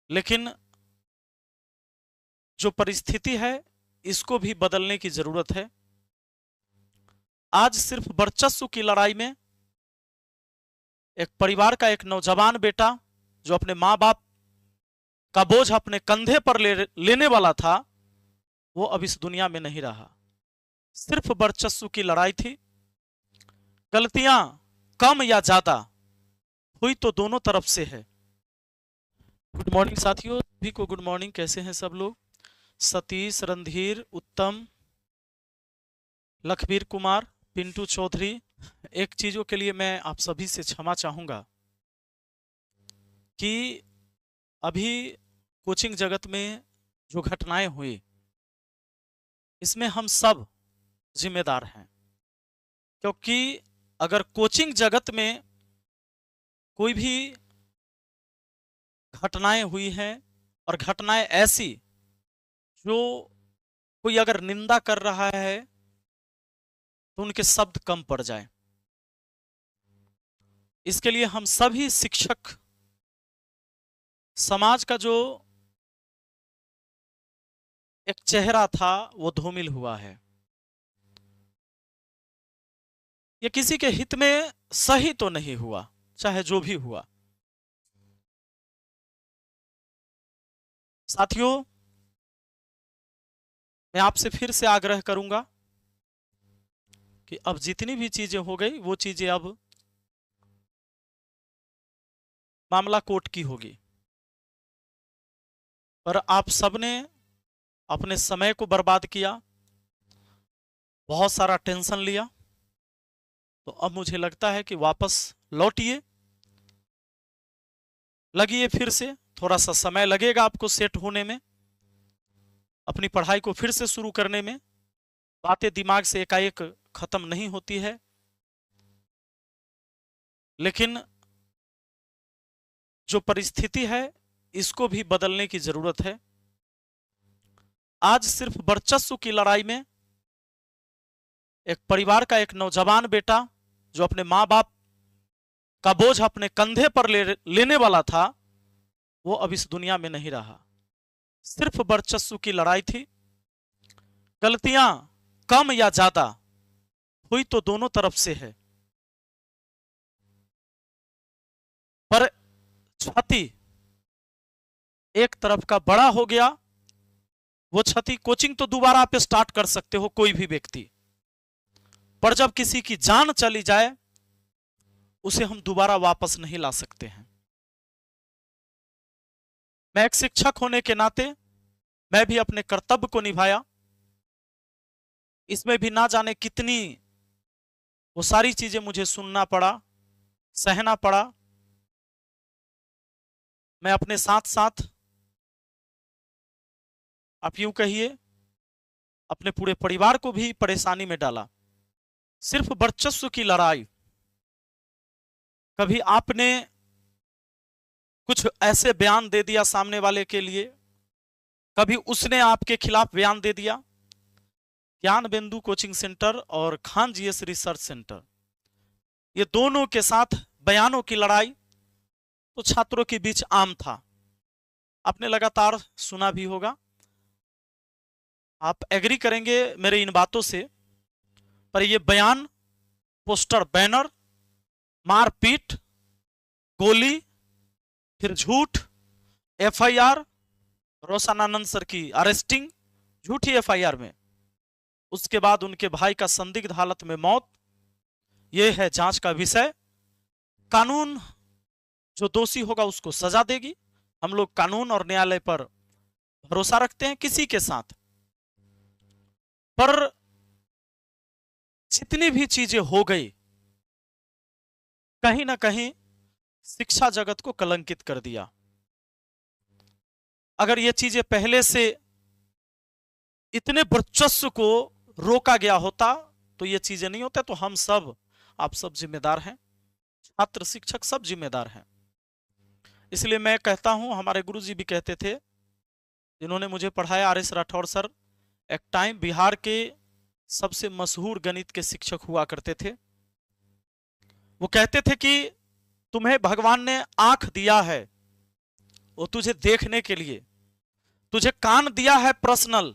लेकिन जो परिस्थिति है इसको भी बदलने की जरूरत है। आज सिर्फ वर्चस्व की लड़ाई में एक परिवार का एक नौजवान बेटा जो अपने माँ बाप का बोझ अपने कंधे पर लेने वाला था, वो अब इस दुनिया में नहीं रहा। सिर्फ वर्चस्व की लड़ाई थी। गलतियां कम या ज्यादा हुई तो दोनों तरफ से है। गुड मॉर्निंग साथियों, सभी को गुड मॉर्निंग। कैसे हैं सब लोग? सतीश, रणधीर, उत्तम, लखबीर कुमार, पिंटू चौधरी। एक चीजों के लिए मैं आप सभी से क्षमा चाहूंगा कि अभी कोचिंग जगत में जो घटनाएं हुई इसमें हम सब जिम्मेदार हैं, क्योंकि अगर कोचिंग जगत में कोई भी घटनाएं हुई हैं और घटनाएं ऐसी जो कोई अगर निंदा कर रहा है तो उनके शब्द कम पड़ जाए, इसके लिए हम सभी शिक्षक समाज का जो एक चेहरा था वो धूमिल हुआ है। ये किसी के हित में सही तो नहीं हुआ, चाहे जो भी हुआ। साथियों, मैं आपसे फिर से आग्रह करूंगा कि अब जितनी भी चीजें हो गई वो चीजें अब मामला कोर्ट की होगी, पर आप सबने अपने समय को बर्बाद किया, बहुत सारा टेंशन लिया, तो अब मुझे लगता है कि वापस लौटिए, लगिए फिर से। थोड़ा सा समय लगेगा आपको सेट होने में, अपनी पढ़ाई को फिर से शुरू करने में। बातें दिमाग से एकाएक खत्म नहीं होती है, लेकिन जो परिस्थिति है इसको भी बदलने की जरूरत है। आज सिर्फ वर्चस्व की लड़ाई में एक परिवार का एक नौजवान बेटा जो अपने माँ बाप का बोझ अपने कंधे पर लेने वाला था, वो अब इस दुनिया में नहीं रहा। सिर्फ वर्चस्व की लड़ाई थी। गलतियां कम या ज्यादा हुई तो दोनों तरफ से है, पर क्षति एक तरफ का बड़ा हो गया। वो क्षति, कोचिंग तो दोबारा आप स्टार्ट कर सकते हो कोई भी व्यक्ति, पर जब किसी की जान चली जाए उसे हम दोबारा वापस नहीं ला सकते हैं। मैं एक शिक्षक होने के नाते मैं भी अपने कर्तव्य को निभाया। इसमें भी ना जाने कितनी वो सारी चीजें मुझे सुनना पड़ा, सहना पड़ा। मैं अपने साथ साथ, आप यूं कहिए, अपने पूरे परिवार को भी परेशानी में डाला। सिर्फ वर्चस्व की लड़ाई। कभी आपने कुछ ऐसे बयान दे दिया सामने वाले के लिए, कभी उसने आपके खिलाफ बयान दे दिया। ज्ञान बिंदु कोचिंग सेंटर और खान जीएस रिसर्च सेंटर, ये दोनों के साथ बयानों की लड़ाई तो छात्रों के बीच आम था। आपने लगातार सुना भी होगा, आप एग्री करेंगे मेरे इन बातों से। पर ये बयान, पोस्टर, बैनर, मारपीट, गोली, फिर झूठ, एफआईआर, रोशनानंद सर की अरेस्टिंग झूठी एफआईआर में, उसके बाद उनके भाई का संदिग्ध हालत में मौत, यह है जांच का विषय। कानून जो दोषी होगा उसको सजा देगी। हम लोग कानून और न्यायालय पर भरोसा रखते हैं किसी के साथ। पर जितनी भी चीजें हो गई, कहीं ना कहीं शिक्षा जगत को कलंकित कर दिया। अगर ये चीजें पहले से इतने वर्चस्व को रोका गया होता तो ये चीजें नहीं होता। तो हम सब, आप सब जिम्मेदार हैं, छात्र शिक्षक सब जिम्मेदार हैं। इसलिए मैं कहता हूं, हमारे गुरुजी भी कहते थे, जिन्होंने मुझे पढ़ाया, आर एस राठौर सर, एक टाइम बिहार के सबसे मशहूर गणित के शिक्षक हुआ करते थे। वो कहते थे कि तुम्हें भगवान ने आंख दिया है, वो तुझे देखने के लिए, तुझे कान दिया है पर्सनल,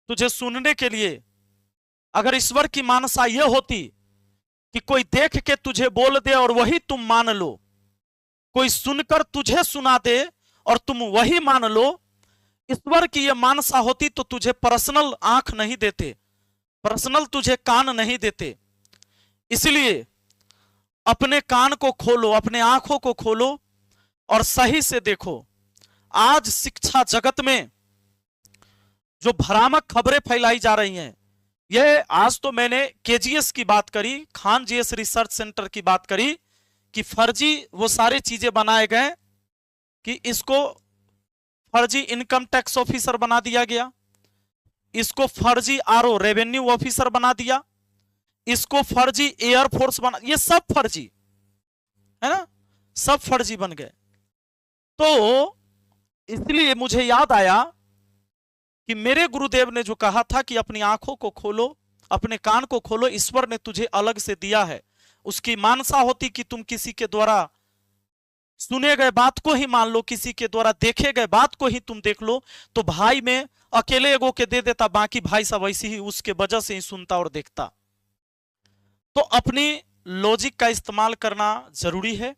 तुझे सुनने के लिए। अगर ईश्वर की मानसा यह होती कि कोई देख के तुझे बोल दे और वही तुम मान लो, कोई सुनकर तुझे सुना दे और तुम वही मान लो, ईश्वर की यह मानसा होती तो तुझे पर्सनल आंख नहीं देते, पर्सनल तुझे कान नहीं देते। इसलिए अपने कान को खोलो, अपने आंखों को खोलो और सही से देखो। आज शिक्षा जगत में जो भ्रामक खबरें फैलाई जा रही हैं, यह आज तो मैंने केजीएस की बात करी, खान जीएस रिसर्च सेंटर की बात करी कि फर्जी वो सारे चीजें बनाए गए कि इसको फर्जी इनकम टैक्स ऑफिसर बना दिया गया, इसको फर्जी आरओ रेवेन्यू ऑफिसर बना दिया, इसको फर्जी एयरफोर्स बना, ये सब फर्जी है ना, सब फर्जी बन गए। तो इसलिए मुझे याद आया कि मेरे गुरुदेव ने जो कहा था कि अपनी आंखों को खोलो, अपने कान को खोलो, ईश्वर ने तुझे अलग से दिया है। उसकी मानसा होती कि तुम किसी के द्वारा सुने गए बात को ही मान लो, किसी के द्वारा देखे गए बात को ही तुम देख लो, तो भाई में अकेले एगो के दे देता, बाकी भाई सब ऐसे ही उसके वजह से ही सुनता और देखता। तो अपनी लॉजिक का इस्तेमाल करना जरूरी है।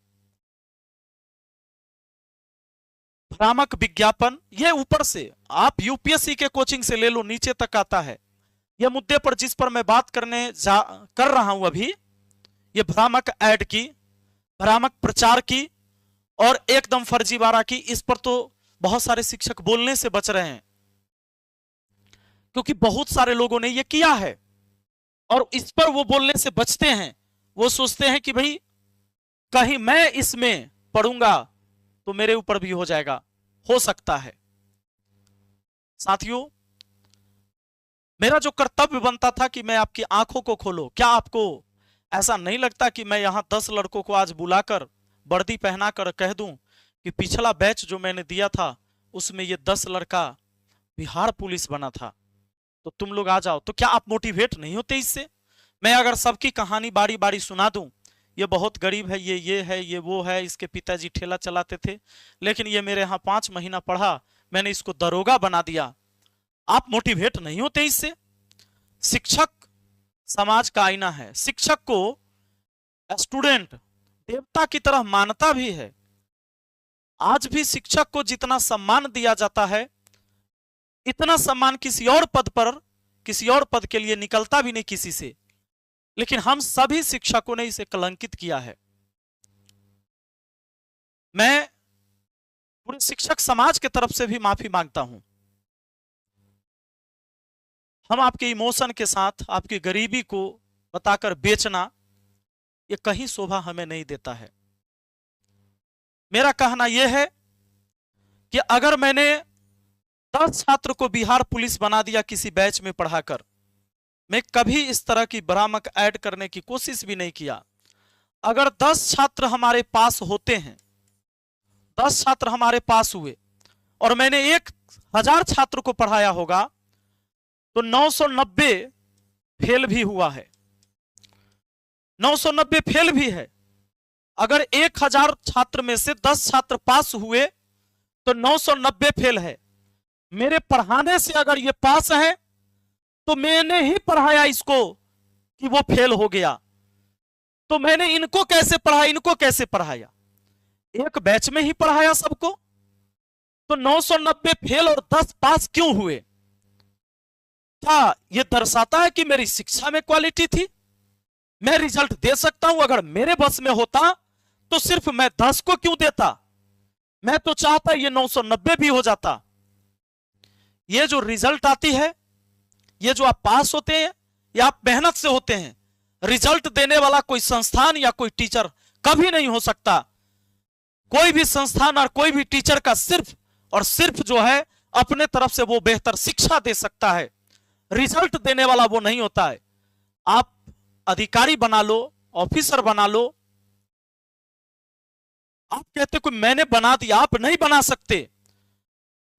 भ्रामक विज्ञापन, ये ऊपर से आप यूपीएससी के कोचिंग से ले लो, नीचे तक आता है। यह मुद्दे पर जिस पर मैं बात कर रहा हूं अभी, ये भ्रामक ऐड की, भ्रामक प्रचार की और एकदम फर्जीवाड़ा की, इस पर तो बहुत सारे शिक्षक बोलने से बच रहे हैं, क्योंकि बहुत सारे लोगों ने ये किया है और इस पर वो बोलने से बचते हैं। वो सोचते हैं कि भाई कहीं मैं इसमें पढ़ूंगा तो मेरे ऊपर भी हो जाएगा, हो सकता है। साथियों, मेरा जो कर्तव्य बनता था कि मैं आपकी आंखों को खोलो। क्या आपको ऐसा नहीं लगता कि मैं यहां 10 लड़कों को आज बुलाकर वर्दी पहनाकर कह दूं कि पिछला बैच जो मैंने दिया था उसमें ये 10 लड़का बिहार पुलिस बना था, तो तुम लोग आ जाओ, तो क्या आप मोटिवेट नहीं होते इससे? मैं अगर सबकी कहानी बारी बारी सुना दूं, ये बहुत गरीब है, ये है, ये वो है, इसके पिताजी ठेला चलाते थे, लेकिन ये मेरे यहाँ 5 महीना पढ़ा, मैंने इसको दरोगा बना दिया, आप मोटिवेट नहीं होते इससे? शिक्षक समाज का आईना है। शिक्षक को स्टूडेंट देवता की तरह मानता भी है। आज भी शिक्षक को जितना सम्मान दिया जाता है, इतना सम्मान किसी और पद पर, किसी और पद के लिए निकलता भी नहीं किसी से। लेकिन हम सभी शिक्षकों ने इसे कलंकित किया है। मैं पूरे शिक्षक समाज के तरफ से भी माफी मांगता हूं। हम आपके इमोशन के साथ आपकी गरीबी को बताकर बेचना, ये कहीं शोभा हमें नहीं देता है। मेरा कहना यह है कि अगर मैंने 10 छात्र को बिहार पुलिस बना दिया किसी बैच में पढ़ाकर, मैं कभी इस तरह की भ्रामक ऐड करने की कोशिश भी नहीं किया। अगर 10 छात्र हमारे पास होते हैं, 10 छात्र हमारे पास हुए और मैंने 1000 छात्र को पढ़ाया होगा, तो 990 फेल भी हुआ है, 990 फेल भी है। अगर 1000 छात्र में से 10 छात्र पास हुए तो 990 फेल है। मेरे पढ़ाने से अगर ये पास है तो मैंने ही पढ़ाया इसको कि वो फेल हो गया, तो मैंने इनको कैसे पढ़ाया, इनको कैसे पढ़ाया? एक बैच में ही पढ़ाया सबको, तो 990 फेल और 10 पास क्यों हुए? क्या यह दर्शाता है कि मेरी शिक्षा में क्वालिटी थी? मैं रिजल्ट दे सकता हूं, अगर मेरे बस में होता तो सिर्फ मैं 10 को क्यों देता? मैं तो चाहता ये 990 भी हो जाता। ये जो रिजल्ट आती है, ये जो आप पास होते हैं, ये आप मेहनत से होते हैं। रिजल्ट देने वाला कोई संस्थान या कोई टीचर कभी नहीं हो सकता। कोई भी संस्थान और कोई भी टीचर का सिर्फ और सिर्फ जो है अपने तरफ से वो बेहतर शिक्षा दे सकता है, रिजल्ट देने वाला वो नहीं होता है। आप अधिकारी बना लो, ऑफिसर बना लो, आप कहते कोई मैंने बना दिया, आप नहीं बना सकते।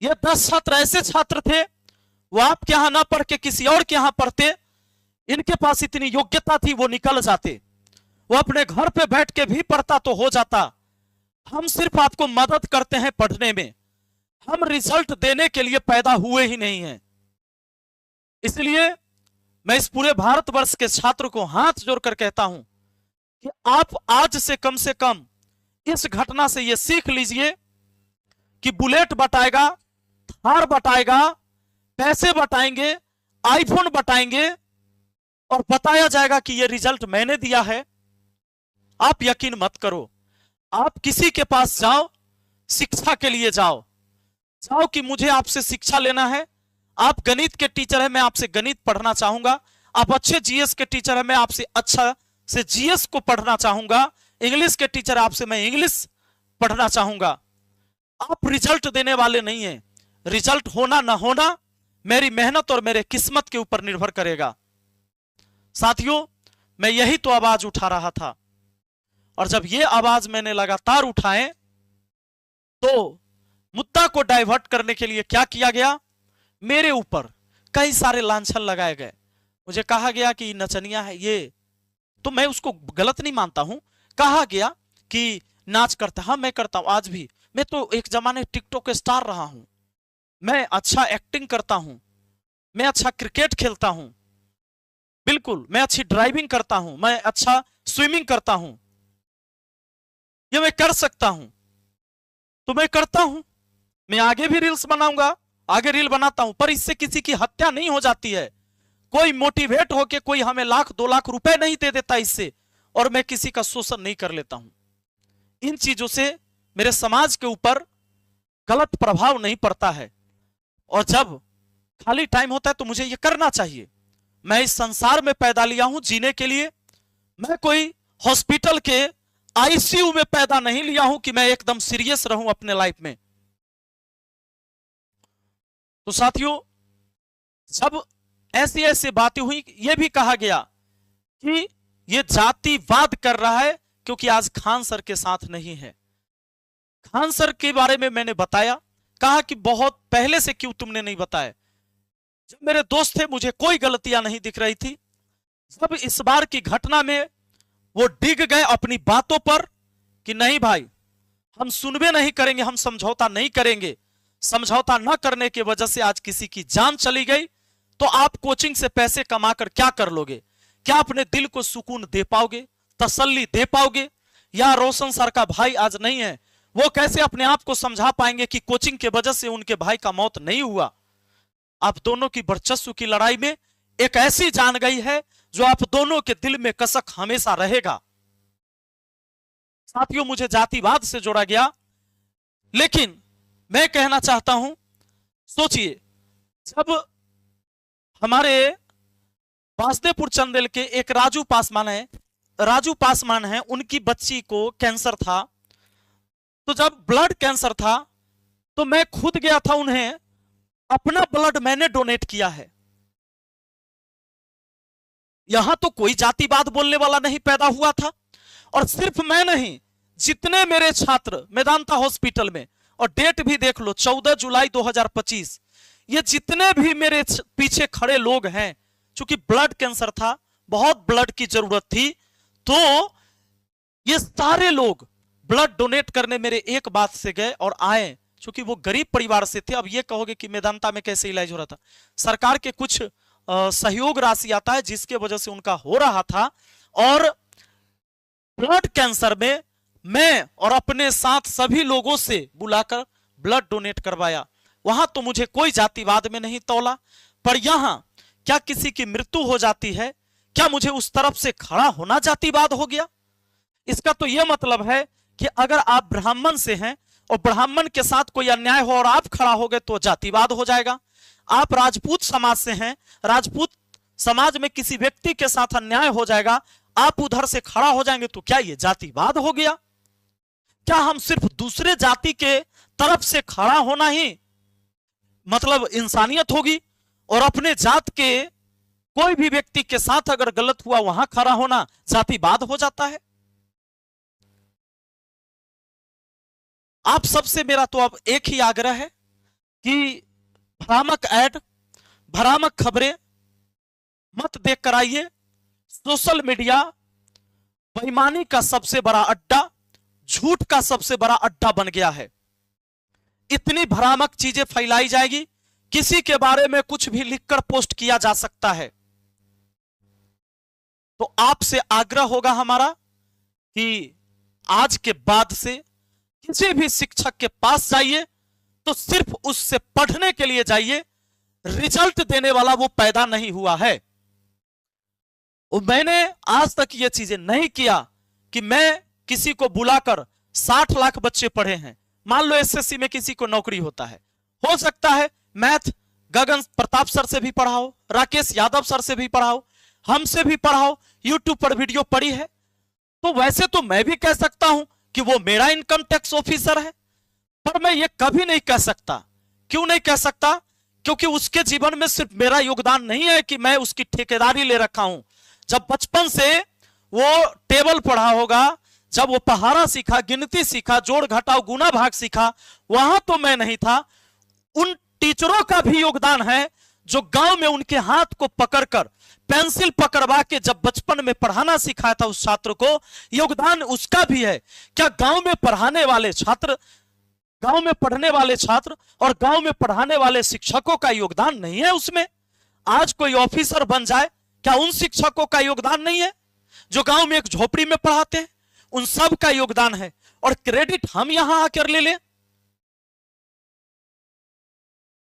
ये 10 छात्र ऐसे छात्र थे, वो आपके यहां ना पढ़ के किसी और के यहां पढ़ते, इनके पास इतनी योग्यता थी, वो निकल जाते। वो अपने घर पे बैठ के भी पढ़ता तो हो जाता, हम सिर्फ आपको मदद करते हैं पढ़ने में, हम रिजल्ट देने के लिए पैदा हुए ही नहीं हैं। इसलिए मैं इस पूरे भारतवर्ष के छात्र को हाथ जोड़कर कहता हूं कि आप आज से कम इस घटना से यह सीख लीजिए कि बुलेट बटाएगा, थार बटाएगा, पैसे बटाएंगे, आईफोन बटाएंगे और बताया जाएगा कि यह रिजल्ट मैंने दिया है। आप यकीन मत करो। आप किसी के पास जाओ, शिक्षा के लिए जाओ कि मुझे आपसे शिक्षा लेना है। आप गणित के टीचर हैं, मैं आपसे गणित पढ़ना चाहूंगा। आप अच्छे जीएस के टीचर हैं, मैं आपसे अच्छा से जीएस को पढ़ना चाहूंगा। इंग्लिश के टीचर आपसे मैं इंग्लिश पढ़ना चाहूंगा। आप रिजल्ट देने वाले नहीं हैं। रिजल्ट होना ना होना मेरी मेहनत और मेरे किस्मत के ऊपर निर्भर करेगा। साथियों, मैं यही तो आवाज उठा रहा था, और जब ये आवाज मैंने लगातार उठाए तो मुद्दा को डाइवर्ट करने के लिए क्या किया गया, मेरे ऊपर कई सारे लांछन लगाए गए। मुझे कहा गया कि नचनिया है ये, तो मैं उसको गलत नहीं मानता हूं। कहा गया कि नाच करता, हाँ मैं करता हूं आज भी। मैं तो एक जमाने टिकटॉक स्टार रहा हूं। मैं अच्छा एक्टिंग करता हूं, मैं अच्छा क्रिकेट खेलता हूं, बिल्कुल मैं अच्छी ड्राइविंग करता हूं, मैं अच्छा स्विमिंग करता हूं, ये मैं कर सकता हूं, तो मैं करता हूं। मैं आगे भी रील्स बनाऊंगा, आगे रील बनाता हूं, पर इससे किसी की हत्या नहीं हो जाती है। कोई मोटिवेट होके कोई हमें 1-2 लाख रुपए नहीं दे देता इससे, और मैं किसी का शोषण नहीं कर लेता हूं। इन चीजों से मेरे समाज के ऊपर गलत प्रभाव नहीं पड़ता है, और जब खाली टाइम होता है तो मुझे ये करना चाहिए। मैं इस संसार में पैदा लिया हूं जीने के लिए। मैं कोई हॉस्पिटल के आईसीयू में पैदा नहीं लिया हूं कि मैं एकदम सीरियस रहूं अपने लाइफ में। तो साथियों, जब ऐसी ऐसी बातें हुई, यह भी कहा गया कि यह जातिवाद कर रहा है क्योंकि आज खान सर के साथ नहीं है। खान सर के बारे में मैंने बताया, कहा कि बहुत पहले से क्यों तुमने नहीं बताया। जब मेरे दोस्त थे मुझे कोई गलतियां नहीं दिख रही थी। जब इस बार की घटना में वो डिग गए अपनी बातों पर कि नहीं भाई, हम सुनबे नहीं करेंगे, हम समझौता नहीं करेंगे, समझौता न करने की वजह से आज किसी की जान चली गई, तो आप कोचिंग से पैसे कमाकर क्या कर लोगे? क्या अपने दिल को सुकून दे पाओगे, तसल्ली दे पाओगे? या रोशन सर का भाई आज नहीं है, वो कैसे अपने आप को समझा पाएंगे कि कोचिंग के वजह से उनके भाई का मौत नहीं हुआ? आप दोनों की वर्चस्व की लड़ाई में एक ऐसी जान गई है जो आप दोनों के दिल में कसक हमेशा रहेगा। साथियों, मुझे जातिवाद से जोड़ा गया, लेकिन मैं कहना चाहता हूं, सोचिए, जब हमारे वासुदेवपुर चंदेल के एक राजू पासवान है, उनकी बच्ची को कैंसर था। तो जब ब्लड कैंसर था तो मैं खुद गया था, उन्हें अपना ब्लड मैंने डोनेट किया है। यहां तो कोई जातिवाद बोलने वाला नहीं पैदा हुआ था। और सिर्फ मैं नहीं, जितने मेरे छात्र मेदांता हॉस्पिटल में, और डेट भी देख लो 14 जुलाई 2025, ये जितने भी मेरे पीछे खड़े लोग हैं, चूंकि ब्लड कैंसर था, बहुत ब्लड की जरूरत थी, तो ये सारे लोग ब्लड डोनेट करने मेरे एक बात से गए और आए। चूंकि वो गरीब परिवार से थे। अब ये कहोगे कि मेदांता में कैसे इलाज हो रहा था? सरकार के कुछ सहयोग राशि आता है जिसके वजह से उनका हो रहा था, और ब्लड कैंसर में मैं और अपने साथ सभी लोगों से बुलाकर ब्लड डोनेट करवाया। वहां तो मुझे कोई जातिवाद में नहीं तौला, पर यहां क्या किसी की मृत्यु हो जाती है, क्या मुझे उस तरफ से खड़ा होना जातिवाद हो गया? इसका तो यह मतलब है कि अगर आप ब्राह्मण से हैं और ब्राह्मण के साथ कोई अन्याय हो और आप खड़ा हो गए तो जातिवाद हो जाएगा। आप राजपूत समाज से हैं, राजपूत समाज में किसी व्यक्ति के साथ अन्याय हो जाएगा, आप उधर से खड़ा हो जाएंगे, तो क्या यह जातिवाद हो गया? क्या हम सिर्फ दूसरे जाति के तरफ से खड़ा होना ही मतलब इंसानियत होगी, और अपने जात के कोई भी व्यक्ति के साथ अगर गलत हुआ वहां खड़ा होना जातिवाद हो जाता है? आप सबसे मेरा तो अब एक ही आग्रह है कि भ्रामक ऐड, भ्रामक खबरें मत देखकर आइए। सोशल मीडिया बेईमानी का सबसे बड़ा अड्डा, झूठ का सबसे बड़ा अड्डा बन गया है। इतनी भ्रामक चीजें फैलाई जाएगी, किसी के बारे में कुछ भी लिखकर पोस्ट किया जा सकता है। तो आपसे आग्रह होगा हमारा कि आज के बाद से किसी भी शिक्षक के पास जाइए तो सिर्फ उससे पढ़ने के लिए जाइए, रिजल्ट देने वाला वो पैदा नहीं हुआ है। और मैंने आज तक ये चीजें नहीं किया कि मैं किसी को बुलाकर 60 लाख बच्चे पढ़े हैं। मान लो एसएससी में किसी को नौकरी होता है, हो सकता है मैथ गगन प्रताप सर से भी पढ़ाओ, राकेश यादव सर से भी पढ़ाओ, हमसे भी पढ़ाओ, यूट्यूब पर वीडियो पड़ी है। तो वैसे तो मैं भी कह सकता हूं कि वो मेरा इनकम टैक्स ऑफिसर है, पर मैं ये कभी नहीं कह सकता। क्यों नहीं कह सकता? क्योंकि उसके जीवन में सिर्फ मेरा योगदान नहीं है कि मैं उसकी ठेकेदारी ले रखा हूं। जब बचपन से वो टेबल पढ़ा होगा, जब वो पहाड़ा सीखा, गिनती सीखा, जोड़ घटाव गुना भाग सीखा, वहां तो मैं नहीं था। उन टीचरों का भी योगदान है जो गांव में उनके हाथ को पकड़कर पेंसिल पकड़वा के जब बचपन में पढ़ाना सिखाया था उस छात्र को, योगदान उसका भी है। क्या गांव में पढ़ाने वाले छात्र, गांव में पढ़ने वाले छात्र और गांव में पढ़ाने वाले शिक्षकों का योगदान नहीं है उसमें? आज कोई ऑफिसर बन जाए, क्या उन शिक्षकों का योगदान नहीं है? जो गांव में एक झोपड़ी में पढ़ाते हैं, उन सब का योगदान है। और क्रेडिट हम यहां आकर ले लें?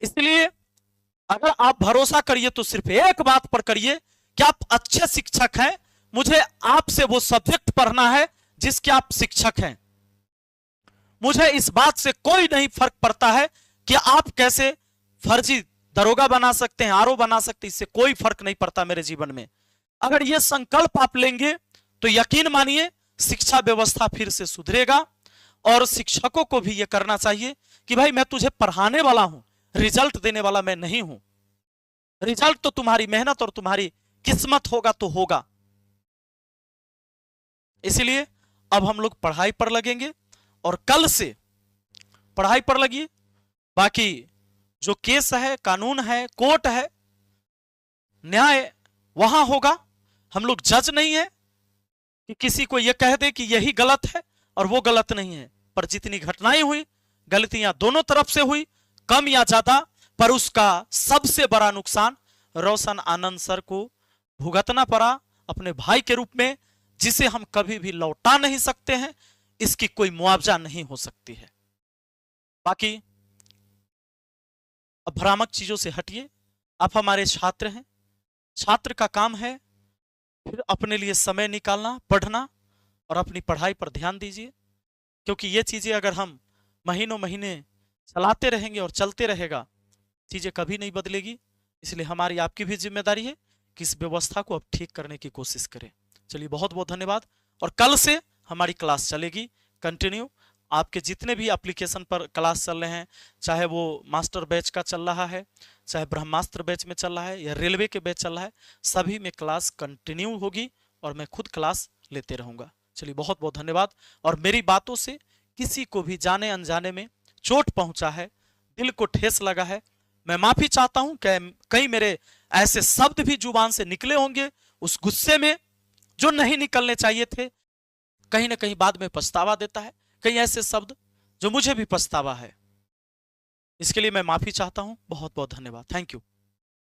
इसलिए अगर आप भरोसा करिए तो सिर्फ एक बात पर करिए कि आप अच्छे शिक्षक हैं। मुझे आपसे वो सब्जेक्ट पढ़ना है जिसके आप शिक्षक हैं। मुझे इस बात से कोई नहीं फर्क पड़ता है कि आप कैसे फर्जी दरोगा बना सकते हैं, आरओ बना सकते हैं, इससे कोई फर्क नहीं पड़ता मेरे जीवन में। अगर ये संकल्प आप लेंगे तो यकीन मानिए शिक्षा व्यवस्था फिर से सुधरेगा। और शिक्षकों को भी ये करना चाहिए कि भाई मैं तुझे पढ़ाने वाला हूं, रिजल्ट देने वाला मैं नहीं हूं। रिजल्ट तो तुम्हारी मेहनत और तुम्हारी किस्मत होगा तो होगा। इसलिए अब हम लोग पढ़ाई पर लगेंगे और कल से पढ़ाई पर लगिए। बाकी जो केस है, कानून है, कोर्ट है, न्याय वहां होगा। हम लोग जज नहीं है कि किसी को यह कह दे कि यही गलत है और वो गलत नहीं है। पर जितनी घटनाएं हुई, गलतियां दोनों तरफ से हुई, कम या ज्यादा, पर उसका सबसे बड़ा नुकसान रोशन आनंद सर को भुगतना पड़ा अपने भाई के रूप में, जिसे हम कभी भी लौटा नहीं सकते हैं। इसकी कोई मुआवजा नहीं हो सकती है। बाकी अब भ्रामक चीजों से हटिए। आप हमारे छात्र हैं, छात्र का काम है फिर अपने लिए समय निकालना, पढ़ना और अपनी पढ़ाई पर ध्यान दीजिए। क्योंकि ये चीजें अगर हम महीनों महीने चलाते रहेंगे और चलते रहेगा, चीजें कभी नहीं बदलेगी। इसलिए हमारी आपकी भी जिम्मेदारी है कि इस व्यवस्था को अब ठीक करने की कोशिश करें। चलिए बहुत बहुत धन्यवाद। और कल से हमारी क्लास चलेगी कंटिन्यू। आपके जितने भी एप्लीकेशन पर क्लास चल रहे हैं, चाहे वो मास्टर बैच का चल रहा है, चाहे ब्रह्मास्त्र बैच में चल रहा है या रेलवे के बैच चल रहा है, सभी में क्लास कंटिन्यू होगी और मैं खुद क्लास लेते रहूंगा। चलिए बहुत बहुत धन्यवाद। और मेरी बातों से किसी को भी जाने अनजाने में चोट पहुंचा है, दिल को ठेस लगा है, मैं माफी चाहता हूं। कई मेरे ऐसे शब्द भी जुबान से निकले होंगे उस गुस्से में जो नहीं निकलने चाहिए थे। कहीं ना कहीं बाद में पछतावा देता है, कई ऐसे शब्द जो मुझे भी पछतावा है। इसके लिए मैं माफी चाहता हूं। बहुत बहुत धन्यवाद। Thank you.